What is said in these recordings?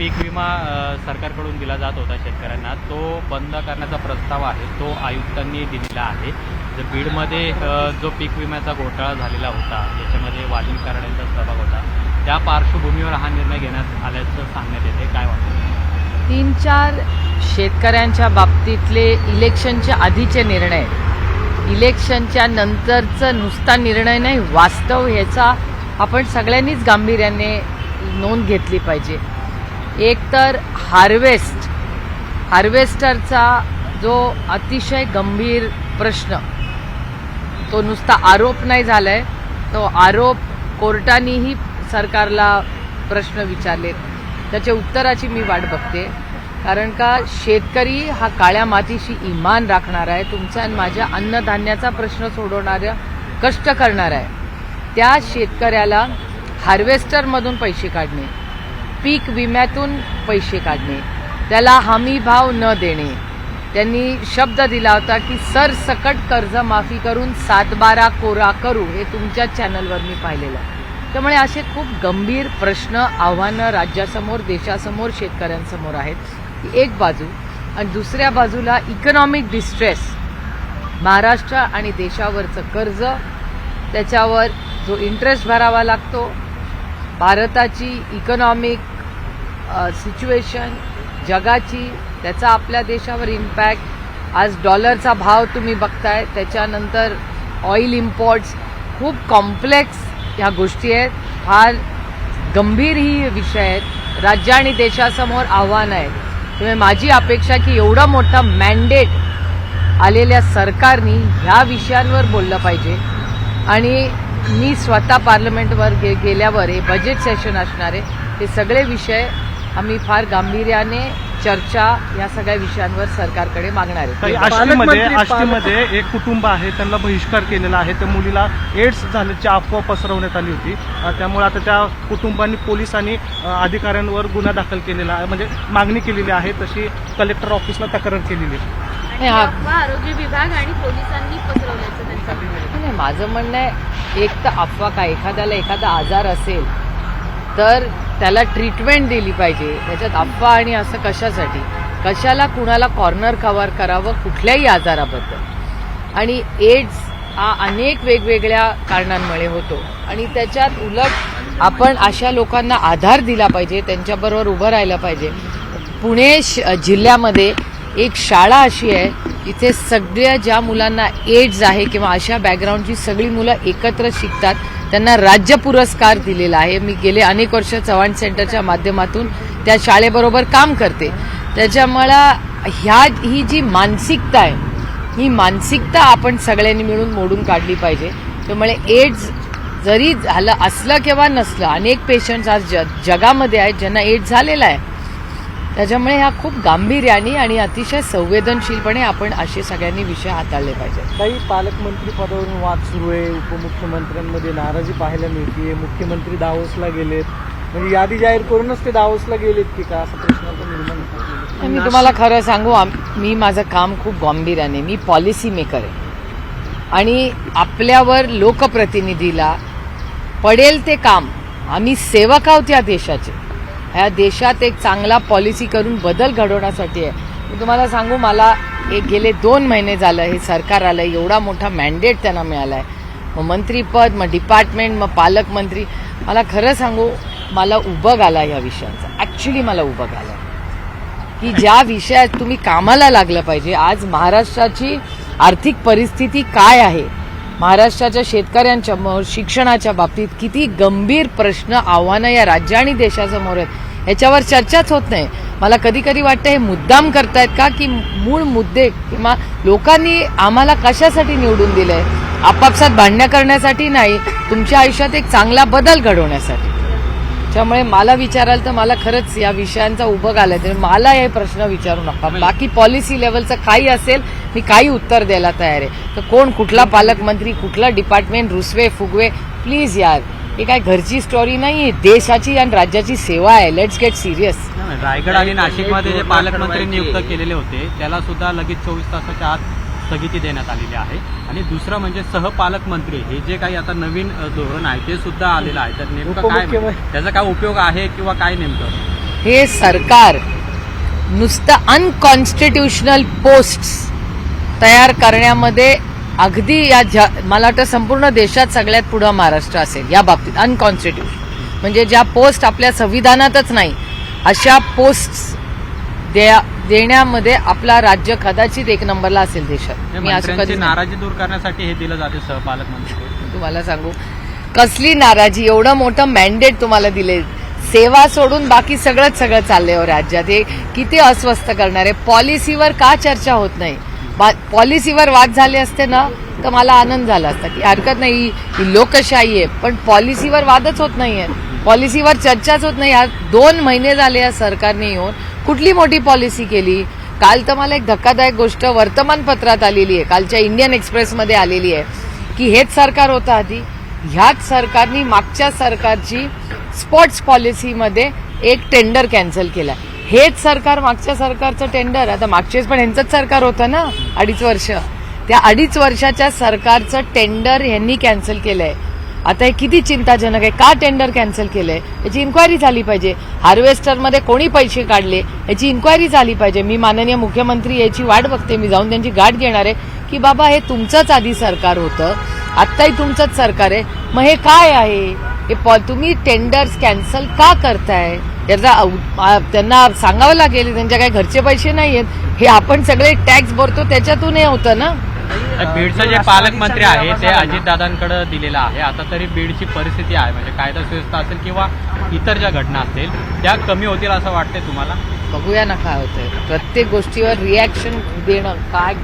पीक विमा सरकारकडून दिला जात होता शेतकऱ्यांना, तो बंद करण्याचा प्रस्ताव आहे तो आयुक्तांनी दिलेला आहे. जर बीडमध्ये जो पीक विम्याचा घोटाळा झालेला होता, याच्यामध्ये वाल्मिक कराडांचा सहभाग होता, त्या पार्श्वभूमीवर हा निर्णय घेण्यात आल्याचं सांगण्यात येते. काय वाटतं? 3-4 शेतकऱ्यांच्या बाबतीतले इलेक्शनच्या आधीचे निर्णय, इलेक्शनच्या नंतरचा नुसता निर्णय नाही, वास्तव ह्याचा आपण सगळ्यांनीच गांभीर्याने नोंद घेतली पाहिजे. एक तर हार्वेस्टरचा जो अतिशय गंभीर प्रश्न, तो नुसता आरोप नाही झालाय, तो आरोप कोर्टानेही सरकारला प्रश्न विचारले, त्याच्या उत्तराची मी वाट बघते. कारण का शेतकरी हा काळ्या मातीशी इमान राखणारा आहे, तुमचा आणि माझ्या अन्नधान्याचा प्रश्न सोडवणारा, कष्ट करणार आहे. त्या शेतकऱ्याला हार्वेस्टरमधून पैसे काढणे, पीक विम्यातून पैसे काढणे, त्याला हमी भाव न देणे, त्यांनी शब्द दिला होता की सरसकट कर्जमाफी करून 7-12 कोरा करू, हे तुमच्या चॅनलवर मी पाहिलेलं. त्यामुळे असे खूप गंभीर प्रश्न, आव्हानं राज्यासमोर, देशासमोर, शेतकऱ्यांसमोर आहेत, ही एक बाजू. आणि दुसऱ्या बाजूला इकॉनॉमिक डिस्ट्रेस, महाराष्ट्र आणि देशावरचं कर्ज, त्याच्यावर जो इंटरेस्ट भरावा लागतो, भारताची इकॉनॉमिक सिच्युएशन, जगाची, त्याचा आपल्या देशावर इम्पॅक्ट, आज डॉलरचा भाव तुम्ही बघताय, त्याच्यानंतर ऑइल इम्पोर्ट्स, खूप कॉम्प्लेक्स ह्या गोष्टी आहेत, फार गंभीर ही विषय आहेत, राज्य आणि देशासमोर आव्हानं आहेत. त्यामुळे माझी अपेक्षा की एवढा मोठा मॅन्डेट आलेल्या सरकारनी ह्या विषयांवर बोललं पाहिजे. आणि मी स्वतः पार्लमेंटवर गेल्यावर हे बजेट सेशन असणार आहे, हे सगळे विषय आम्ही फार गांभीर्याने चर्चा या सगळ्या विषयांवर सरकारकडे मागणार आहे. आष्टीमध्ये एक कुटुंब आहे, त्यांना बहिष्कार केलेला आहे. त्या मुलीला एड्स झाल्याची अफवा पसरवण्यात आली होती, त्यामुळे आता त्या कुटुंबांनी, पोलिसांनी अधिकाऱ्यांवर गुन्हा दाखल केलेला आहे, म्हणजे मागणी केलेली आहे, तशी कलेक्टर ऑफिसला तक्रार केलेली आहे. आरोग्य विभाग आणि पोलिसांनी पसरवल्याचं त्यांचं माझं म्हणणं आहे, एक तर अफवा काय, एखाद्याला एखादा आजार असेल तर त्याला ट्रीटमेंट दिली पाहिजे, त्याच्यात अफवा आणि असं कशासाठी, कशाला कुणाला कॉर्नर कव्हर करावं कुठल्याही आजाराबद्दल. आणि एड्स हा अनेक वेगवेगळ्या कारणांमुळे होतो, आणि त्याच्यात उलट आपण अशा लोकांना आधार दिला पाहिजे, त्यांच्याबरोबर उभं राहिलं पाहिजे. पुणे जिल्ह्यामध्ये एक शाळा अशी आहे, इथे सगळ्या ज्या मुलांना एड्स आहे किंवा अशा बॅकग्राऊंडची सगळी मुलं एकत्र शिकतात, त्यांना राज्य पुरस्कार दिलेला आहे. मी गेले अनेक वर्ष चव्हाण सेंटरच्या माध्यमातून त्या शाळेबरोबर काम करते. त्याच्यामुळं ही जी मानसिकता आहे, ही मानसिकता आपण सगळ्यांनी मिळून मोडून काढली पाहिजे. त्यामुळे एड्स जरी झालं असलं किंवा नसलं, अनेक पेशंट्स आज जगामध्ये आहेत ज्यांना एड्स झालेला आहे. त्याच्यामुळे ह्या खूप गांभीर्याने आणि अतिशय संवेदनशीलपणे आपण असे सगळ्यांनी विषय हाताळले पाहिजेत. काही पालकमंत्री पदावरून वाद सुरू आहे, उपमुख्यमंत्र्यांमध्ये नाराजी पाहायला मिळते, मुख्यमंत्री दावोसला गेलेत, म्हणजे यादी जाहीर करूनच ते दावोसला गेलेत की का, असा प्रश्न पण निर्माण होतो. मी तुम्हाला खरं सांगू, मी माझं काम खूप गांभीर्याने, मी पॉलिसी मेकर आहे आणि आपल्यावर लोकप्रतिनिधीला पडेल ते काम, आम्ही सेवक आहोत या देशाचे, ह्या देशात एक चांगला पॉलिसी करून बदल घडवण्यासाठी आहे. मी तुम्हाला सांगू, मला एक गेले 2 महिने झालं हे सरकार आलं, एवढा मोठा मॅन्डेट त्यांना मिळाला आहे, मग मंत्रीपद, मग डिपार्टमेंट, मग पालकमंत्री. मला खरं सांगू, मला उबग आला या विषयांचा, ॲक्च्युली मला उबग आला की ज्या विषयात तुम्ही कामाला लागलं पाहिजे. आज महाराष्ट्राची आर्थिक परिस्थिती काय आहे, महाराष्ट्राच्या शेतकऱ्यांच्या शिक्षणाच्या बाबतीत किती गंभीर प्रश्न, आव्हानं या राज्य आणि देशासमोर आहेत, ह्याच्यावर चर्चाच होत नाही. मला कधी कधी वाटतं हे मुद्दाम करतायत का, की मूळ मुद्दे किंवा लोकांनी आम्हाला कशासाठी निवडून दिलंय, आपापसात भांडण्या करण्यासाठी नाही, तुमच्या आयुष्यात एक चांगला बदल घडवण्यासाठी. त्यामुळे मला विचाराल तर मला खरंच या विषयांचा उबग आलाय, तर मला हे प्रश्न विचारू नका. बाकी पॉलिसी लेवलचं काही असेल, मी काही उत्तर द्यायला तयार आहे. तर कोण, कुठला पालकमंत्री, कुठला डिपार्टमेंट, रुसवे फुगवे, प्लीज यार, हे काय घरची स्टोरी नाही, देशाची आणि राज्याची सेवा आहे. Let's get serious. रायगड आणि नाशिकमध्ये जे पालकमंत्री नियुक्त केलेले होते त्याला सुद्धा लगेच 24 तासाच्या आत स्थगिती देण्यात आलेली आहे. आणि दुसरं म्हणजे सहपालकमंत्री, हे जे काही आता नवीन धोरण आहे ते सुद्धा आलेलं आहे. तर नेमकं काय, त्याचा काय उपयोग आहे किंवा काय नेमकं? हे सरकार नुसतं अनकॉन्स्टिट्युशनल पोस्ट्स तयार करण्यामध्ये अगदी मला वाटतं संपूर्ण देशात सगळ्यात पुढं महाराष्ट्र असेल या बाबतीत. अनकॉन्स्टिट्युशनल म्हणजे ज्या पोस्ट आपल्या संविधानातच नाही अशा पोस्ट देण्यामध्ये आपला राज्य कदाचित एक नंबरला असेल देशात. मी असं मंत्र्यांची कधी नाराजी दूर करण्यासाठी हे दिलं जाते सहपालकमंत्री. तुम्हाला सांगू कसली नाराजी, एवढं मोठं मॅन्डेट तुम्हाला दिले, सेवा सोडून बाकी सगळं चाललंय हो राज्यात. हे किती अस्वस्थ करणार आहे. पॉलिसीवर का चर्चा होत नाही? पॉलिसीवर वाद झाले असते ना तर मला आनंद झाला असता की हरकत नाही, ही लोकशाही आहे, पण पॉलिसीवर वादच होत नाहीये, पॉलिसीवर चर्चाच होत नाही. 2 महिने झाले या सरकारने येऊन कुठली मोठी पॉलिसी केली? काल तर मला एक धक्कादायक गोष्ट वर्तमानपत्रात आलेली आहे, कालच्या इंडियन एक्सप्रेसमध्ये आलेली आहे की हेच सरकार होतं आधी, ह्याच सरकारनी मागच्या सरकारची स्पोर्ट्स पॉलिसीमध्ये एक टेंडर कॅन्सल केला. हेच सरकार मागच्या सरकारचं टेंडर, आता मागचेच पण यांचंच सरकार होतं ना 2.5 वर्ष, त्या 2.5 वर्षाच्या सरकारचं टेंडर यांनी कॅन्सल केलंय. आता हे किती चिंताजनक आहे. का टेंडर कॅन्सल केलंय याची इन्क्वायरी झाली पाहिजे. हार्वेस्टरमध्ये कोणी पैसे काढले याची इन्क्वायरी झाली पाहिजे. मी माननीय मुख्यमंत्री याची वाट बघते, मी जाऊन त्यांची गाठ घेणार आहे की बाबा हे तुमचंच आधी सरकार होतं, आत्ताही तुमचंच सरकार आहे, मग हे काय आहे, हे तुम्ही टेंडर्स कॅन्सल का करताय? याचा त्यांना सांगावं लागेल, त्यांच्या काही घरचे पैसे नाही आहेत, हे आपण सगळे टॅक्स भरतो त्याच्यातून हे होतं ना. बीडचे जे पालकमंत्री आहे ते अजितदादांकडे दिलेलं आहे. आता तरी बीडची परिस्थिती आहे म्हणजे कायदा सुव्यवस्था असेल किंवा इतर ज्या घटना असतील त्या कमी होतील असं वाटतंय तुम्हाला? बघूया ना काय होतंय. प्रत्येक गोष्टीवर रिॲक्शन देणं काय,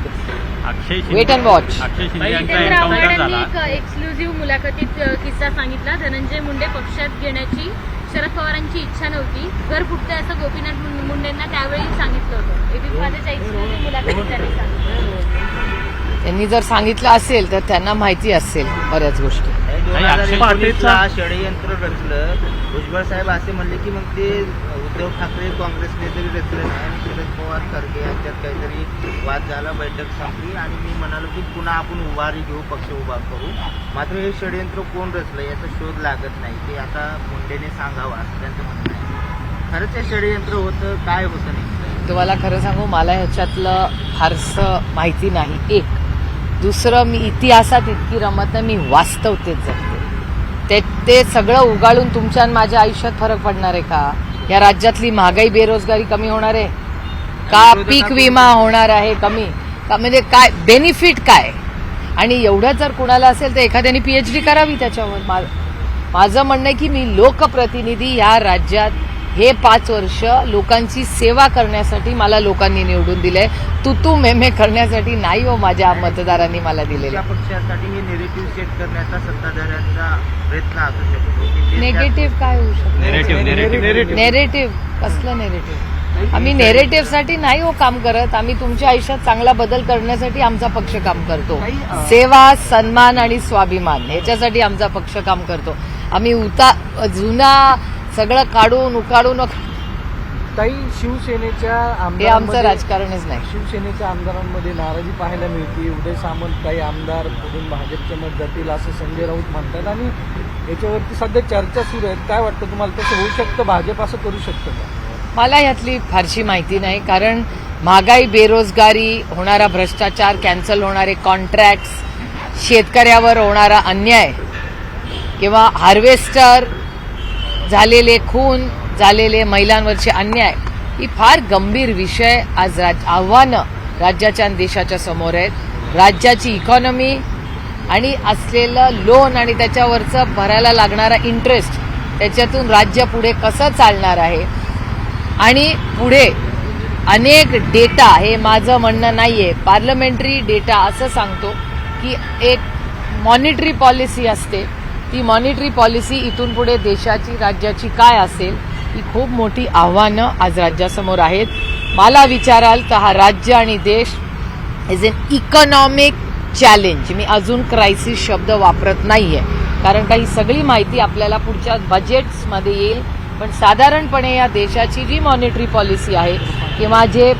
अक्षय वेट अँड वॉच. अक्षय शिंदे यांचा जितेंद्र एन्काउंटर आव्हाड झाला. यांनी एक एक्सक्लुझिव्ह मुलाखतीत किस्सा सांगितला. धनंजय मुंडे पक्षात घेण्याची शरद पवारांची इच्छा नव्हती, घर फुटतंय असं गोपीनाथ मुंडेंना त्यावेळी सांगितलं होतं. एबीपी माझ्या एक्सक्लुझिव्ह मुलाखतीत त्यांनी सांगितलं. त्यांनी जर सांगितलं असेल तर त्यांना माहिती असेल बऱ्याच गोष्टी. 2019ला षडयंत्र रचलं. भुजबळ साहेब असे म्हणले की मग ते उद्धव ठाकरे काँग्रेसने तरी रचलं नाही आणि शरद पवार खरगे यांच्यात काहीतरी वाद झाला, बैठक संपली आणि मी म्हणालो की पुन्हा आपण उभारी घेऊ, पक्ष उभा करू. मात्र हे षडयंत्र कोण रचलं याचा शोध लागत नाही, ते आता मुंडेने सांगावं असं त्यांचं म्हणणं आहे. खरंच हे षडयंत्र होतं, काय होतं नाही? तुम्हाला खरं सांगू, मला ह्याच्यातलं फारसं माहिती नाही. एक दुसरं, मी इतिहासात इतकी रमत नाही, मी वास्तवतेत जगते. ते सगळं उगाळून तुमच्या आणि माझ्या आयुष्यात फरक पडणार आहे का? या राज्यातली महागाई, बेरोजगारी कमी होणार आहे का? पीक विमा होणार आहे कमी का? म्हणजे काय बेनिफिट काय? आणि एवढं जर कुणाला असेल तर एखाद्याने PhD करावी त्याच्यावर. माझं म्हणणं आहे की मी लोकप्रतिनिधी या राज्यात हे 5 वर्ष लोकांची सेवा करण्यासाठी मला लोकांनी निवडून दिलंय, तू मेमे करण्यासाठी नाही हो माझ्या मतदारांनी मला दिलेलं. या पक्षासाठी हे नेरेटिव्ह सेट करण्याचा सत्ताधाऱ्यांचा प्रयत्न असू शकतो. नेगेटिव्ह काय होऊ शकतं? नेरेटिव्ह कसलं नेरेटिव्ह? आम्ही नेरेटिव्हसाठी नाही हो काम करत. आम्ही तुमच्या आयुष्यात चांगला बदल करण्यासाठी आमचा पक्ष काम करतो. सेवा, सन्मान आणि स्वाभिमान ह्याच्यासाठी आमचा पक्ष काम करतो. आम्ही जुना सगळं काढून उकाडून काही शिवसेनेच्या हे आमचं आमदारांमध्ये राजकारणच नाही. शिवसेनेच्या आमदारांमध्ये नाराजी पाहायला मिळते. उदय सामंत काही आमदार पुढून भाजपच्या मत जातील असं संजय राऊत म्हणतात आणि याच्यावरती सध्या चर्चा सुरू आहेत. काय वाटतं तुम्हाला, तसं होऊ शकतं? भाजप असं करू शकतं का? मला यातली फारशी माहिती नाही, कारण महागाई, बेरोजगारी, होणारा भ्रष्टाचार, कॅन्सल होणारे कॉन्ट्रॅक्ट्स, शेतकऱ्यावर होणारा अन्याय किंवा हार्वेस्टर झालेले खून, झालेले महिलांवरचे अन्याय, ही फार गंभीर विषय आज आव्हानं राज्याच्या आणि देशाच्या समोर आहेत. राज्याची इकॉनॉमी आणि असलेलं लोन आणि त्याच्यावरचं भरायला लागणारा इंटरेस्ट, त्याच्यातून राज्य पुढे कसं चालणार आहे आणि पुढे अनेक डेटा, हे माझं म्हणणं नाहीये, पार्लमेंटरी डेटा असं सांगतो की एक मॉनिटरी पॉलिसी असते, ती मॉनिटरी पॉलिसी इथून पुढे देशाची, राज्याची काय असेल, ही खूप मोठी आव्हानं आज राज्यासमोर आहेत. मला विचाराल तर हा राज्य आणि देश इज एन इकॉनॉमिक चॅलेंज. मी अजून क्रायसिस शब्द वापरत नाहीये, कारण काही सगळी माहिती आपल्याला पुढच्या बजेट्समध्ये येईल. पण साधारणपणे या देशाची जी मॉनिटरी पॉलिसी आहे किंवा जे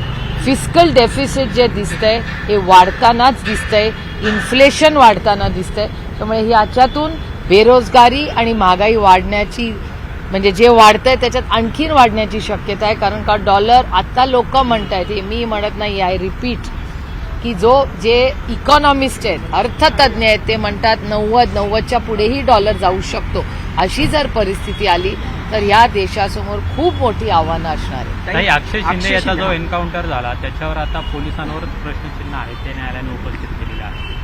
फिस्कल डेफिसिट जे दिसतंय हे वाढतानाच दिसतंय, इन्फ्लेशन वाढताना दिसतंय. त्यामुळे ह्याच्यातून बेरोजगारी आणि महागाई वाढण्याची म्हणजे जे वाढतंय त्याच्यात आणखीन वाढण्याची शक्यता आहे. कारण का डॉलर आता लोक म्हणतायत, हे मी म्हणत नाही, आय रिपीट, की जे इकॉनॉमिस्ट आहेत, अर्थतज्ञ आहेत, ते म्हणतात 90च्या पुढेही डॉलर जाऊ शकतो. अशी जर परिस्थिती आली तर या देशासमोर खूप मोठी आव्हानं असणार आहे. काही अक्षय शिंदे याचा जो एन्काउंटर झाला त्याच्यावर आता पोलिसांवरच प्रश्नचिन्ह आहे, ते न्यायालयाने उपस्थित केलेलं आहे.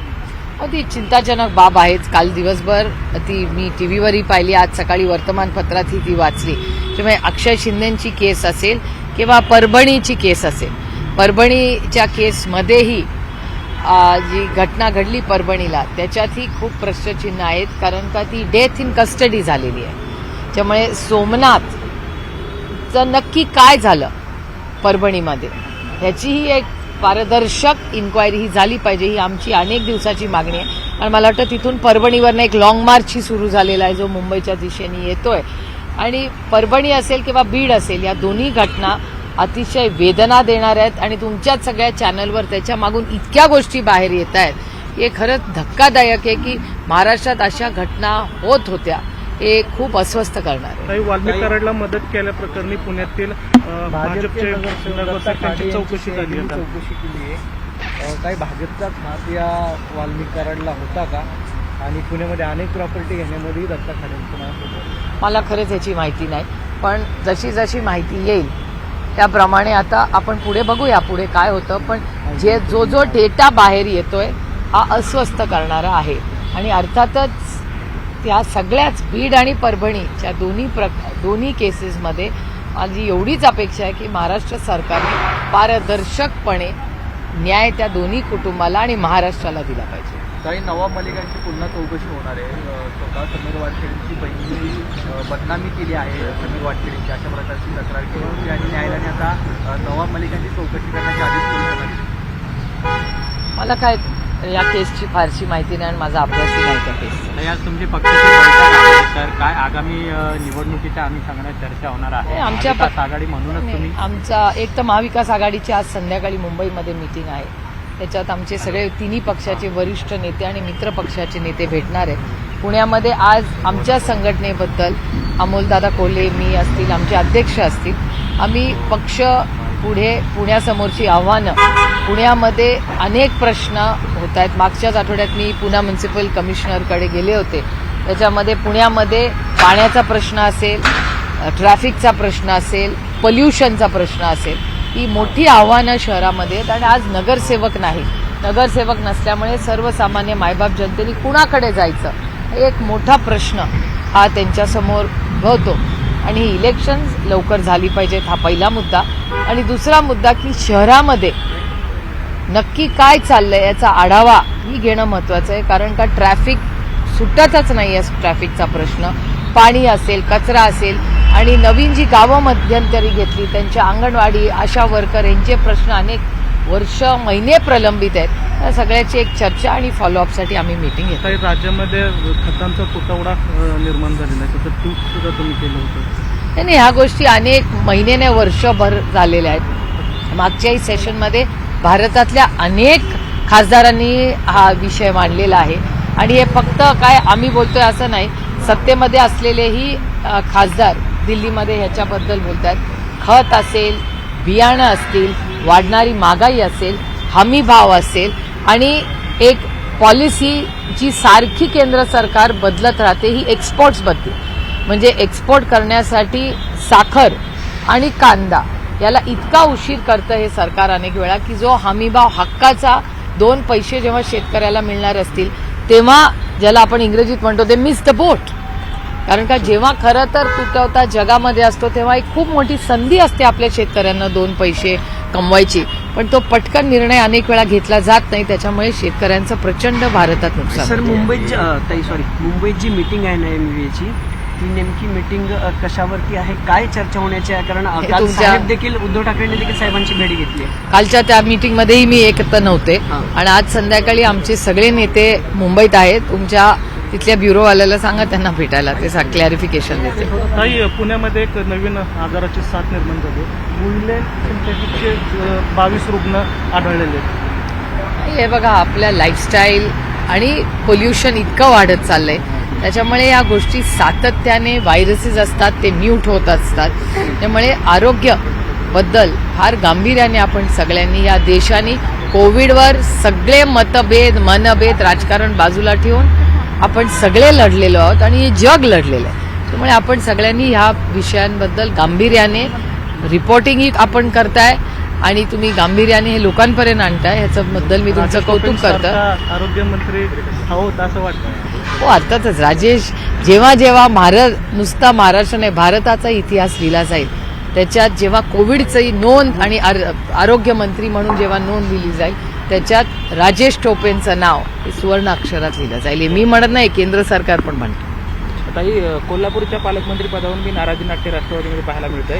ती चिंताजनक बाब आहेच. काल दिवसभर ती मी टीव्हीवरही पाहिली, आज सकाळी वर्तमानपत्रातही ती वाचली. त्यामुळे अक्षय शिंदेची केस असेल किंवा परभणीची केस असेल, परभणीच्या केसमध्येही जी घटना घडली परभणीला त्याच्यातही खूप प्रश्नचिन्ह आहेत. कारण का ती डेथ इन कस्टडी झालेली आहे. त्यामुळे सोमनाथचं नक्की काय झालं परभणीमध्ये ह्याचीही एक पारदर्शक इन्क्वायरी ही झाली पाहिजे, ही आमची अनेक दिवसाची मागणी आहे. आणि मला वाटतं तिथून परभणीवरनं एक लाँग मार्चही सुरू झालेला आहे जो मुंबईच्या दिशेने येतोय. आणि परभणी असेल किंवा बीड असेल, या दोन्ही घटना अतिशय वेदना देणार आहेत. आणि तुमच्याच सगळ्या चॅनलवर त्याच्या मागून इतक्या गोष्टी बाहेर येत आहेत, हे खरंच धक्कादायक आहे की महाराष्ट्रात अशा घटना होत होत्या, हे खूप अस्वस्थ करणार आहे. काही वाल्मिक कराडला मदत केल्याप्रकरणी पुण्यातील भाजपचे नगरसेवकांची चौकशी झाली आहे. चौकशी केली आहे. काही भाजपचाच हात या वाल्मिक कराडला होता का? आणि पुण्यामध्ये अनेक प्रॉपर्टी घेण्यामध्येही दत्ता खाडेंचं नाव होतं. मला खरंच याची माहिती नाही, पण जशी जशी माहिती येईल त्याप्रमाणे आता आपण पुढे बघूया पुढे काय होतं. पण जो डेटा बाहेर येतोय हा अस्वस्थ करणारा आहे. आणि अर्थातच त्या सगळ्याच बीड आणि परभणीच्या दोन्ही केसेसमध्ये माझी एवढीच अपेक्षा आहे की महाराष्ट्र सरकारने पारदर्शकपणे न्याय त्या दोन्ही कुटुंबाला आणि महाराष्ट्राला दिला पाहिजे. काही नवाब मलिकांची पुन्हा चौकशी होणार आहे. स्वतः समीर वाटखेडेंची बहिणी बदनामी केली आहे, समीर वाटखेडेंची अशा प्रकारची तक्रार केली होती आणि न्यायालयाने आता नवाब मलिकांची चौकशी करण्याचे आदेश पोलिसांना दिले. मला काय या केसची फारशी माहिती नाही आणि माझा अभ्यासही नाही त्या केसचा. तर आज तुमची पक्षाची बैठक आहे, तर काय आगामी निवडणुकीच्या अनुषंगाने चर्चा होणार आहे? आमच्या महाविकास आघाडी म्हणूनच तुम्ही आमचा एक तर महाविकास आघाडीची आज संध्याकाळी मुंबईमध्ये मीटिंग आहे. त्याच्यात आमचे सगळे तिन्ही पक्षाचे वरिष्ठ नेते आणि मित्र पक्षाचे नेते भेटणार आहेत. पुण्यामध्ये आज आमच्या संघटनेबद्दल अमोलदादा कोल्हे, मी असतील, आमचे अध्यक्ष असतील, आम्ही पक्ष पुढे पुण्यासमोरची आव्हानं, पुण्यामध्ये अनेक प्रश्न होत आहेत. मागच्याच आठवड्यात मी पुणे म्युन्सिपल कमिशनरकडे गेले होते. त्याच्यामध्ये पुण्यामध्ये पाण्याचा प्रश्न असेल, ट्रॅफिकचा प्रश्न असेल, पोल्युशनचा प्रश्न असेल, ही मोठी आव्हानं शहरामध्ये आहेत. आणि आज नगरसेवक नाही, नगरसेवक नसल्यामुळे सर्वसामान्य मायबाप जनतेने कुणाकडे जायचं हे एक मोठा प्रश्न हा त्यांच्यासमोर उद्भवतो. आणि ही इलेक्शन्स लवकर झाली पाहिजेत, हा पहिला मुद्दा. आणि दुसरा मुद्दा की शहरामध्ये नक्की काय चाललंय याचा आढावा ही घेणं महत्त्वाचं आहे. कारण का ट्रॅफिक सुटतच नाही आहे, ट्रॅफिकचा प्रश्न, पाणी असेल, कचरा असेल, आणि नवीन जी गावं मध्यंतरी घेतली त्यांच्या अंगणवाडी, आशा वर्कर यांचे प्रश्न अनेक वर्ष महिने प्रलंबित आहेत. त्या सगळ्याची एक चर्चा आणि फॉलोअपसाठी आम्ही मीटिंग घेतो. काही राज्यामध्ये खतांचा तुटवडा निर्माण झालेला आहे, तर तूट सुद्धा तुम्ही केलं होतं. नाही, ह्या गोष्टी अनेक महिने वर्षभर झालेल्या आहेत. मागच्याही सेशनमध्ये भारतातल्या अनेक खासदारांनी हा विषय मांडलेला आहे. आणि हे फक्त काय आम्ही बोलतोय असं नाही, सत्तेमध्ये असलेलेही खासदार दिल्लीमध्ये ह्याच्याबद्दल बोलत आहेत. खत असेल, बियाणं असतील, वाढणारी महागाई असेल, हमी भाव असेल, आणि एक पॉलिसी जी सारखी केंद्र सरकार बदलत राहते ही एक्सपोर्ट्सबद्दल. म्हणजे एक्सपोर्ट करण्यासाठी साखर आणि कांदा याला इतका उशीर करतं हे सरकार अनेक वेळा की जो हमीभाव हक्काचा 2 पैसे जेव्हा शेतकऱ्याला मिळणार असतील तेव्हा ज्याला आपण इंग्रजीत म्हणतो ते मिस द बोट. कारण का जेव्हा खरं तर तुटवता जगामध्ये असतो तेव्हा एक खूप मोठी संधी असते आपल्या शेतकऱ्यांना 2 पैसे कमवायची, पण तो पटकन निर्णय अनेक वेळा घेतला जात नाही. त्याच्यामुळे शेतकऱ्यांचं प्रचंड भारतात नुकसान सर, होतं. मुंबईत जी मीटिंग आहे ना एमव्हीएची, ती नेमकी मीटिंग कशावरती आहे, काय चर्चा होण्याची आहे? कारण काल तुमच्या- साहेब देखील उद्धव ठाकरेंनी देखील साहेबांची भेट घेतली आहे. कालच्या त्या मीटिंगमध्येही मी एकत्र नव्हते. आणि आज संध्याकाळी आमचे सगळे नेते मुंबईत आहेत. तुमच्या तिथल्या ब्युरोवाल्याला सांगा त्यांना भेटायला, ते क्लॅरिफिकेशन देते. काही पुण्यामध्ये एक नवीन आजाराची साथ निर्माण झाली, मुले सिंथेटिकचे 22 रुग्ण आढळलेले आहेत. हे बघा, आपल्या लाईफस्टाईल आणि पोल्युशन इतकं वाढत चाललंय त्याच्यामुळे या गोष्टी सातत्याने व्हायरसेस असतात, ते म्यूट होत असतात. त्यामुळे आरोग्याबद्दल फार गांभीर्याने आपण सगळ्यांनी, या देशाने कोविडवर सगळे मनभेद राजकारण बाजूला ठेवून आपण सगळे लढलेलो आहोत आणि हे जग लढलेलं आहे. त्यामुळे आपण सगळ्यांनी ह्या विषयांबद्दल गांभीर्याने रिपोर्टिंगही आपण करताय आणि तुम्ही गांभीर्याने हे लोकांपर्यंत आणताय, ह्याच्याबद्दल मी तुमचं कौतुक करतो. आरोग्यमंत्री आहोत असं वाटतं. हो, अर्थातच राजेश, जेव्हा नुसता महाराष्ट्र नाही, भारताचा इतिहास लिहिला जाईल, त्याच्यात जेव्हा कोविडची नोंद आणि आरोग्यमंत्री म्हणून जेव्हा नोंद लिहिली जाईल, त्याच्यात राजेश टोपेंचं नाव हे सुवर्ण अक्षरात लिहिलं जाईल. हे मी म्हणत नाही, केंद्र सरकार पण म्हणतं. ताई, कोल्हापूरच्या पालकमंत्री पदावरून मी नाराजी नाट्य राष्ट्रवादीमध्ये पाहायला मिळत आहे.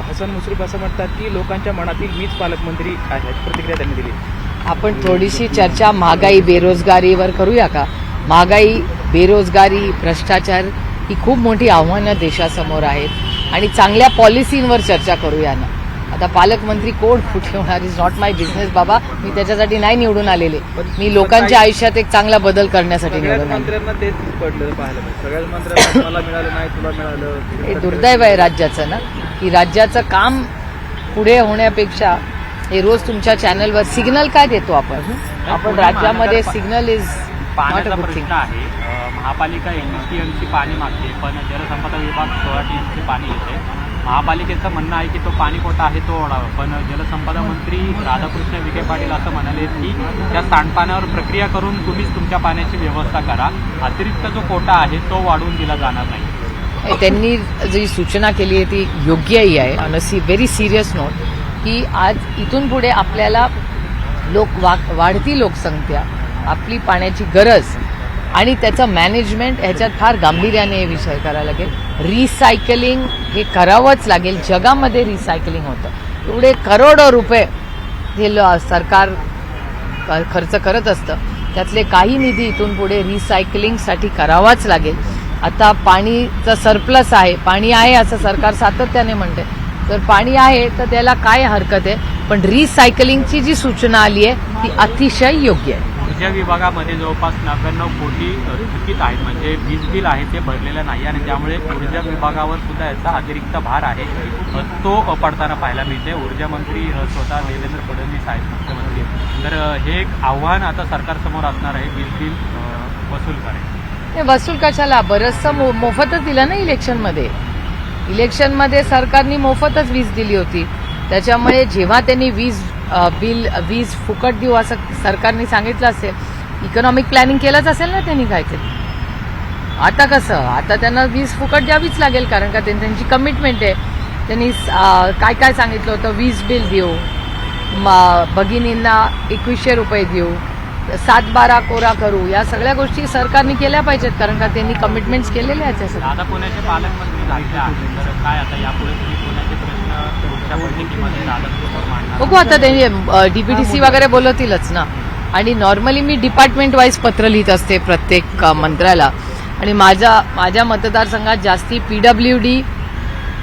हसन मुश्रीफ असं म्हणतात की लोकांच्या मनातील मीच पालकमंत्री आहे, प्रतिक्रिया त्यांनी दिली. आपण थोडीशी चर्चा महागाई बेरोजगारीवर करूया का? महागाई, बेरोजगारी, भ्रष्टाचार ही खूप मोठी आव्हानं देशासमोर आहेत आणि चांगल्या पॉलिसींवर चर्चा करूया ना. आता पालकमंत्री कोण कुठे होणार इज नॉट माय बिझनेस बाबा. मी त्याच्यासाठी नाही निवडून आलेले, मी लोकांच्या आयुष्यात एक चांगला बदल करण्यासाठी सगळ्याच निवडून आले. मंत्र्यांना तेच पडलं पाहायला मिळतं. सगळ्याच मंत्र्यांना मला मिळालं नाही, तुला मिळालं. हे दुर्दैव आहे राज्याचं ना, की राज्याचं काम पुढे होण्यापेक्षा हे रोज तुमच्या चॅनलवर सिग्नल काय देतो आपण राज्यामध्ये सिग्नल इज नॉट अ पाण्याचा गुड थिंग. प्रश्न आहे. महापालिका 80 TMची पाणी मागते, पण जलसंपदा विभाग 16 TMचे पाणी येते. महापालिकेचं म्हणणं आहे की तो पाणी कोटा आहे तो ओढावा, पण जलसंपदा मंत्री राधाकृष्ण विखे पाटील असं म्हणाले की त्या सांडपाण्यावर प्रक्रिया करून तुम्हीच तुमच्या पाण्याची व्यवस्था करा, अतिरिक्त जो कोटा आहे तो वाढवून दिला जाणार नाही. त्यांनी जी सूचना केली आहे ती योग्यही आहे. On a very serious note, की आज इथून पुढे आपल्याला वाढती लोकसंख्या, आपली पाण्याची गरज आणि त्याचं मॅनेजमेंट ह्याच्यात फार गांभीर्याने हे विषय करायला लागेल. रिसायकलिंग हे करावंच लागेल. जगामध्ये रिसायकलिंग होतं, एवढे करोडो रुपये हे सरकार खर्च करत असतं, त्यातले काही निधी इथून पुढे रिसायकलिंगसाठी करावाच लागेल. आता पाणीचं सरप्लस आहे, पाणी आहे असं सरकार सातत्याने म्हणते. तर पाणी आहे तर त्याला काय हरकत आहे, पण रिसायकलिंगची जी सूचना आली आहे ती अतिशय योग्य आहे. ऊर्जा विभागामध्ये जवळपास 99 कोटी थकीत आहेत, म्हणजे वीज बिल आहे ते भरलेलं नाही आणि त्यामुळे ऊर्जा विभागावर सुद्धा याचा अतिरिक्त भार आहे तो पडताना पाहायला मिळते. ऊर्जा मंत्री स्वतः देवेंद्र फडणवीस आहेत मुख्यमंत्री, तर हे एक आव्हान आता सरकारसमोर असणार आहे, वीज बिल वसूल करायचं. हे वसूल कशाला, बरंचसं मोफतच दिलं ना इलेक्शनमध्ये सरकारने मोफतच वीज दिली होती. त्याच्यामुळे जेव्हा त्यांनी वीज फुकट देऊ असं सरकारने सांगितलं असेल, इकॉनॉमिक प्लॅनिंग केलंच असेल ना त्यांनी काहीतरी. आता कसं, आता त्यांना वीज फुकट द्यावीच लागेल, कारण का त्यांची कमिटमेंट आहे. त्यांनी काय सांगितलं होतं, वीज बिल देऊ, भगिनींना 2100 रुपये देऊ, 7-12 कोरा करू, या सगळ्या गोष्टी सरकारने केल्या पाहिजेत, कारण का त्यांनी कमिटमेंट्स केलेले आहेत त्यासाठी. आता पुण्याचे पालकमंत्री झाले आहेत, तर काय आता यापुढे तुम्ही पुण्याचे प्रश्न पुढच्या बैठकीमध्ये राधाकृष्ण मांडणार? बघू आता त्यांनी डीपीटीसी वगैरे बोलवतीलच ना. आणि नॉर्मली मी डिपार्टमेंट वाईज पत्र लिहित असते प्रत्येक मंत्र्याला, आणि माझ्या मतदारसंघात जास्ती PWD,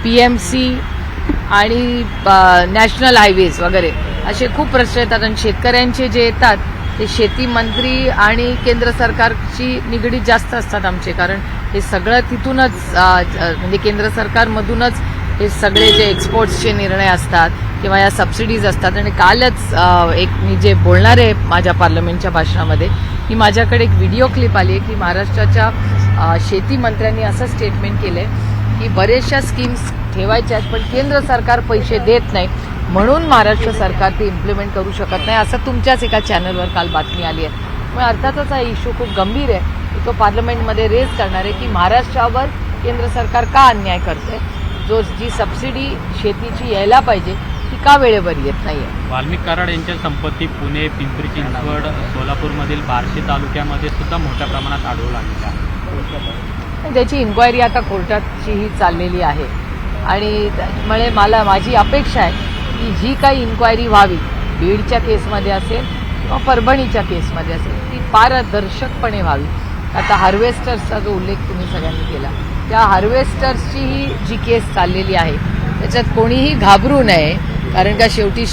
PMC आणि नॅशनल हायवेज वगैरे असे खूप प्रश्न येतात. आणि शेतकऱ्यांचे जे येतात ते शेती मंत्री आणि केंद्र सरकारशी निगडीत जास्त असतात आमचे, कारण हे सगळं तिथूनच म्हणजे केंद्र सरकारमधूनच हे सगळे जे एक्सपोर्ट्सचे निर्णय असतात किंवा या सबसिडीज असतात. आणि कालच मी जे बोलणार आहे माझ्या पार्लमेंटच्या भाषणामध्ये, की माझ्याकडे एक व्हिडिओ क्लिप आली आहे की महाराष्ट्राच्या शेती मंत्र्यांनी असं स्टेटमेंट केलंय की बरेचशा स्कीम्स ठेवायच्या आहेत पण केंद्र सरकार पैसे देत नाही, म्हणून महाराष्ट्र सरकार ते इम्प्लिमेंट करू शकत नाही, असं तुमच्याच एका चॅनलवर काल बातमी आली आहे. मग अर्थातच हा इश्यू खूप गंभीर आहे, तो पार्लमेंटमध्ये रेज करणार आहे की महाराष्ट्रावर केंद्र सरकार का अन्याय करते, जी सबसिडी शेतीची यायला पाहिजे ती का वेळेवर येत नाहीये. वाल्मिक कराड यांच्या संपत्ती पुणे, पिंपरी चिंचवड, सोलापूरमधील बार्शी तालुक्यामध्ये सुद्धा मोठ्या प्रमाणात आढळून आलेली आहे. त्याची इन्क्वायरी आता कोर्टाचीही चाललेली आहे आणि त्यामुळे माझी अपेक्षा आहे की जी काही इन्क्वायरी व्हावी, बीडच्या केसमध्ये असेल किंवा परभणीच्या केसमध्ये असेल, ती पारदर्शकपणे व्हावी. आता हार्वेस्टर्सचा जो उल्लेख तुम्ही सगळ्यांनी केला, त्या हार्वेस्टर्सची जी केस चाललेली आहे त्याच्यात कोणीही घाबरू नये, कारण का शेवटी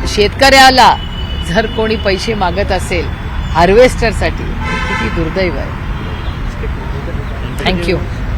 शेतकऱ्याला जर कोणी पैसे मागत असेल हार्वेस्टरसाठी, किती दुर्दैव आहे. थँक्यू.